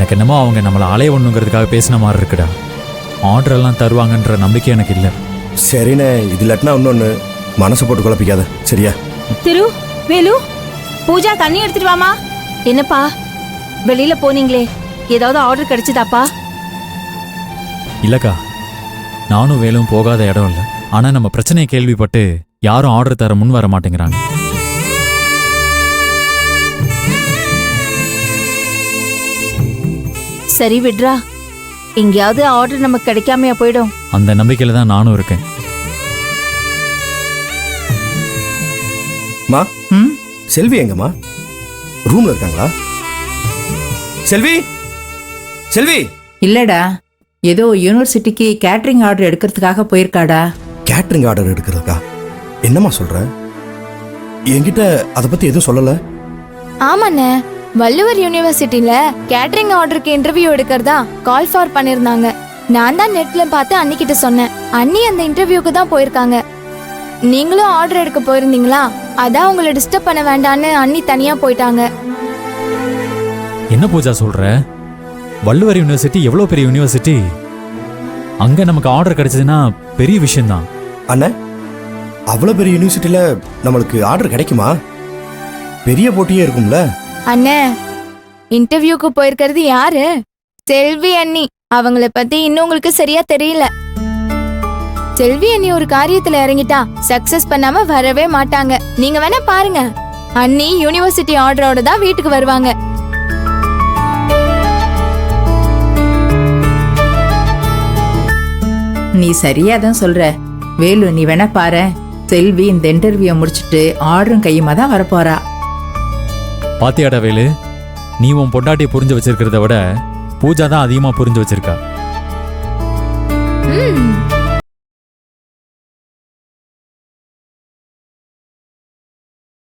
எனக்கு என்னமோ அவங்க நம்மளை அலைய ஒண்ணுங்கிறதுக்காக பேசின மாதிரி இருக்குடா. ஆர்டர் எல்லாம் தருவாங்கன்ற நம்பிக்கை எனக்கு இல்லை. சரிண்ணே, இது இல்லாட்டினா இன்னொன்று மனசை போட்டு குழப்பிக்காத, சரியா? வேலு, பூஜா தண்ணி எடுத்துட்டு வாமா. என்னப்பா வெளியில போனீங்களே, ஏதாவது ஆர்டர் கிடைச்சதாப்பா? இல்லக்கா, நானும் வேலும் போகாத இடம் இல்லை. ஆனா நம்ம பிரச்சனையை கேள்விப்பட்டு யாரும் ஆர்டர் தர முன் வர மாட்டேங்கிறாங்க. சரி விட்ரா, எங்கேயாவது ஆர்டர் நமக்கு கிடைக்காமையா போயிடும். அந்த நம்பிக்கையில தான் நானும் இருக்கேன். மா, செல்வி எங்கம்மா? ரூம்ல இருக்காங்களா? செல்வி, செல்வி. இல்லடா, ஏதோ யூனிவர்சிட்டிக்கு கேட்டரிங் ஆர்டர் எடுக்கிறதுக்காக போயிருக்காடா. Catering order எடுக்கிறதுக்கா? என்னம்மா சொல்ற? என்கிட்ட அதை பத்தி எதுவும் சொல்லல. ஆமாண்ணே, வள்ளுவர் யூனிவர்சிட்டில கேட்டரிங் ஆர்டருக்கு இன்டர்வியூ எடுக்கிறதா கால் ஃபார் பண்ணிருந்தாங்க. நான் தான் நெட்ல பார்த்து அன்னிக்கிட்ட சொன்னேன். அண்ணி அந்த இன்டர்வியூக்கு தான் போயிருக்காங்க. நீங்களும் ஆர்டர் எடுக்க போயிருந்தீங்களா? அதான் உங்களை டிஸ்டர்ப் பண்ண வேண்டான்னு அண்ணி தனியா போயிட்டாங்க. என்ன பூஜா சொல்ற? வள்ளுவர் யூனிவர்சிட்டி எவ்வளவு பெரிய யூனிவர்சிட்டி. அங்க நமக்கு ஆர்டர் கிடைச்சதுன்னா பெரிய விஷயம்தான். அண்ணா, அவ்வளவு பெரிய யூனிவர்சிட்டியில நம்மளுக்கு ஆர்டர் கிடைக்குமா? பெரிய போட்டியே இருக்கும்ல. அண்ணே, இன்டர்வியூக்கு போயிருக்கிறது யாரு? செல்வி அண்ணி. அவங்கள பத்தி இன்னும் உங்களுக்கு சரியா தெரியல. செல்வி அண்ணி ஒரு காரியத்துல இறங்கிட்டா சக்சஸ் பண்ணாம வரவே மாட்டாங்க. நீங்க வேணா பாருங்க, அண்ணி யூனிவர்சிட்டி ஆர்டரோட தான் வீட்டுக்கு வருவாங்க. நீ சரியா தான் சொல்ற வேலு. நீ வேணா பாரு, செல்வி இந்த இன்டர்வியூ முடிச்சிட்டு ஆர்டரும் கையுமா தான் வரப்போறா. பாத்தியாடா வேலு, நீ உன் பொண்டாட்டியை புரிஞ்சு வச்சிருக்கிறத விட பூஜா தான் அதிகமா புரிஞ்சு வச்சிருக்கா.